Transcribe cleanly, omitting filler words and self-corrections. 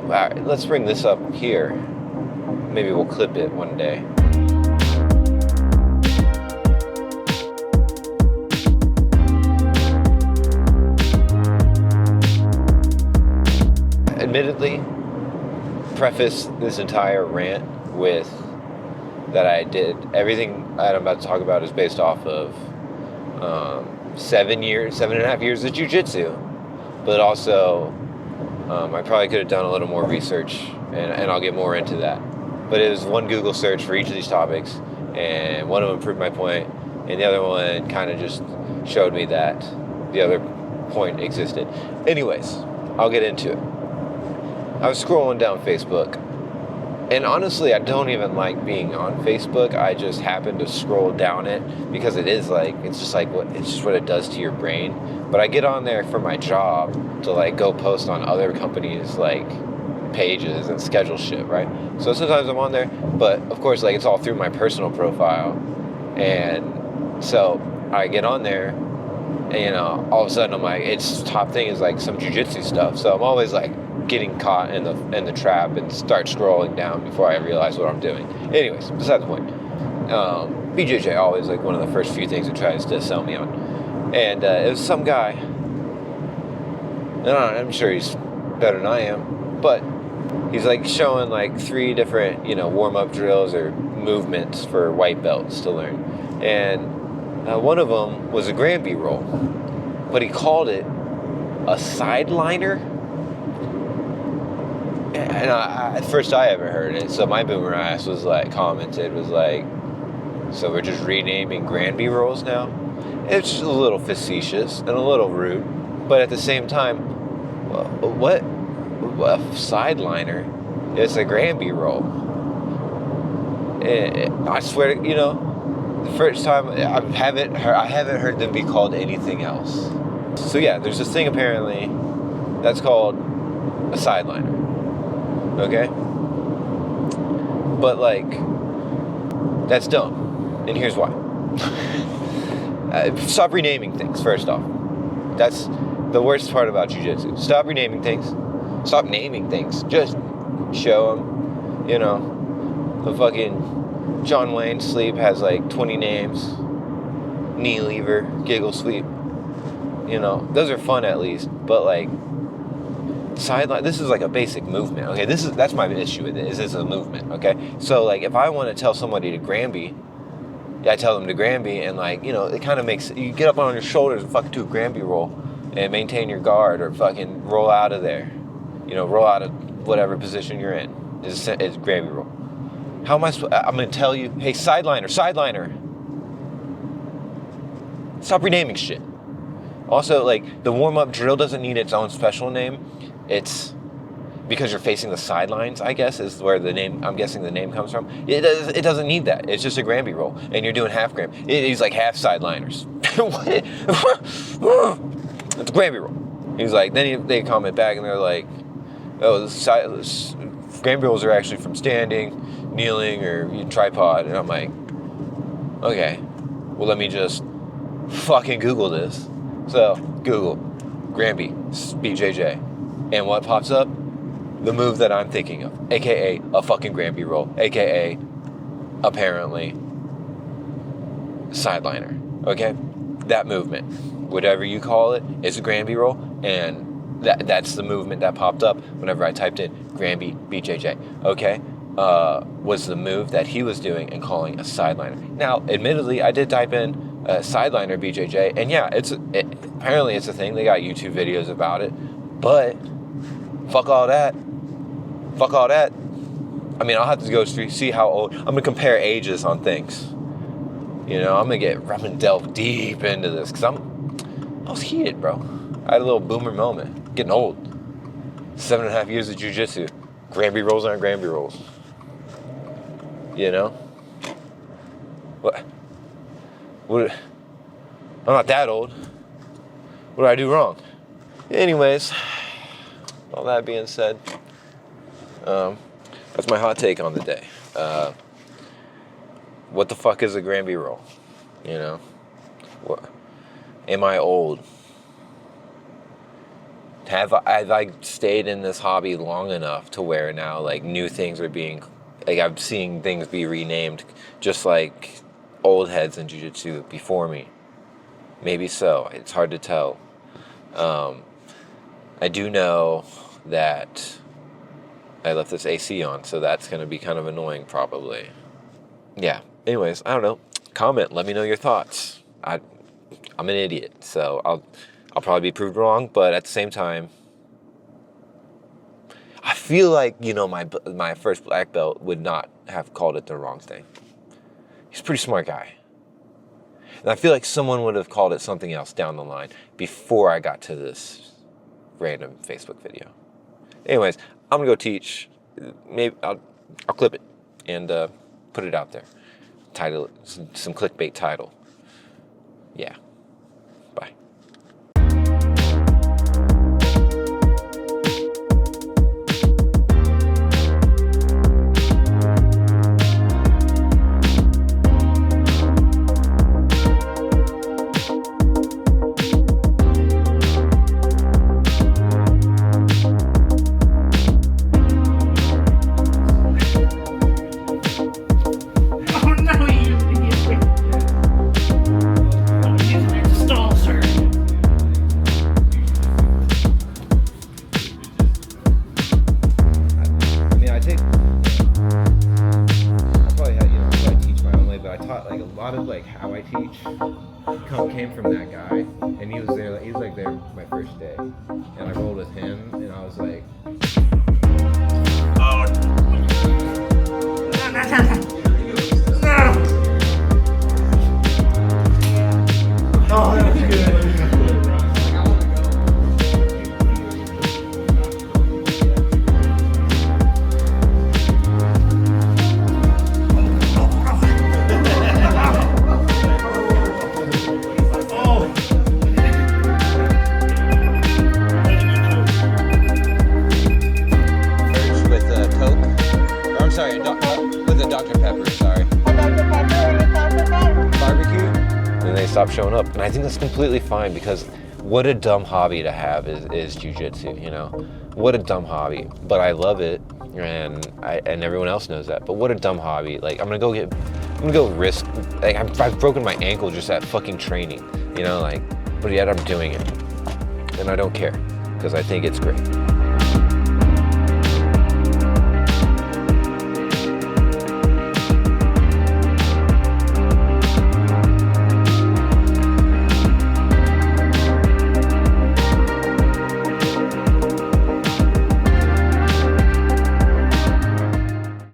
all right, let's bring this up here. Maybe we'll clip it one day. Admittedly, preface this entire rant with that I did everything that I'm about to talk about is based off of 7.5 years of jiu-jitsu, but also I probably could have done a little more research, and I'll get more into that. But it was one Google search for each of these topics, and one of them proved my point, and the other one kind of just showed me that the other point existed. Anyways, I'll get into it. I was scrolling down Facebook, and honestly, I don't even like being on Facebook. I just happen to scroll down it because it's just what it does to your brain. But I get on there for my job to like go post on other companies' like pages and schedule shit, right? So sometimes I'm on there, but of course, like it's all through my personal profile, and so I get on there, and all of a sudden I'm like, its top thing is like some jiu-jitsu stuff. So I'm always like getting caught in the trap and start scrolling down before I realize what I'm doing. Anyways, besides the point. BJJ always like one of the first few things it tries to sell me on. And it was some guy, and I'm sure he's better than I am, but he's like showing like 3 different, warm-up drills or movements for white belts to learn. And one of them was a Granby roll, but he called it a sideliner. And at first I ever heard it, so my boomer ass was like, so we're just renaming Granby rolls now? It's just a little facetious and a little rude, but at the same time, what a sideliner? It's a Granby roll. I swear, the first time I haven't heard them be called anything else. So yeah, there's this thing apparently that's called a sideliner. Okay? But like, that's dumb. And here's why. Stop renaming things, first off. That's the worst part about jiu-jitsu. Stop renaming things. Stop naming things. Just show them. The fucking John Wayne sleep has like 20 names. Knee lever, giggle sweep. Those are fun at least. But like, sideline, this is like a basic movement. Okay, that's my issue with it. Is it's a movement. Okay, so like if I want to tell somebody to Granby, I tell them to Granby, and like it kind of makes you get up on your shoulders and fucking do a Granby roll and maintain your guard, or fucking roll out of there. Roll out of whatever position you're in. Is Granby roll. How am I? I'm gonna tell you, hey, sideliner. Stop renaming shit. Also, like the warm-up drill doesn't need its own special name. It's because you're facing the sidelines, I guess, is where I'm guessing the name comes from. It doesn't need that. It's just a Granby roll, and you're doing half Granby. He's like half sideliners. It's a Granby roll. He's like, then they comment back, and they're like, oh, Granby rolls are actually from standing, kneeling, or tripod. And I'm like, okay, well, let me just fucking Google this. So, Google, Granby, BJJ. And what pops up? The move that I'm thinking of, a.k.a. a fucking Granby roll, a.k.a. apparently sideliner, okay? That movement, whatever you call it, is a Granby roll, and that's the movement that popped up whenever I typed in Granby BJJ, okay? Was the move that he was doing and calling a sideliner. Now, admittedly, I did type in sideliner BJJ, and yeah, apparently it's a thing. They got YouTube videos about it, but fuck all that. I mean, I'll have to go see how old. I'm gonna compare ages on things. I'm gonna delve deep into this because I was heated, bro. I had a little boomer moment. Getting old. 7.5 years of jiu-jitsu. Granby rolls aren't Granby rolls. What? I'm not that old. What did I do wrong? Anyways, all that being said, that's my hot take on the day. What the fuck is a Granby roll? What? Am I old? Have I stayed in this hobby long enough to where now like new things are being, like I'm seeing things be renamed just like old heads in jiu-jitsu before me? Maybe so. It's hard to tell. I do know that I left this AC on, so that's going to be kind of annoying probably. Yeah. Anyways, I don't know. Comment. Let me know your thoughts. I'm an idiot, so I'll probably be proved wrong, but at the same time, I feel like, you know, my first black belt would not have called it the wrong thing. He's a pretty smart guy. And I feel like someone would have called it something else down the line before I got to this random Facebook video. Anyways, I'm gonna go teach. Maybe I'll clip it and put it out there. Title it, some clickbait title. Yeah. Bye. How I teach came from that guy, and he was there. He was like there my first day, and I rolled with him, and I was like, "Oh, that was good." Stop showing up, and I think that's completely fine, because what a dumb hobby to have is jiu-jitsu, you know? What a dumb hobby, but I love it, and everyone else knows that. But what a dumb hobby. Like, I'm gonna go risk, like, I've broken my ankle just at fucking training, you know, like, but yet I'm doing it, and I don't care, because I think it's great.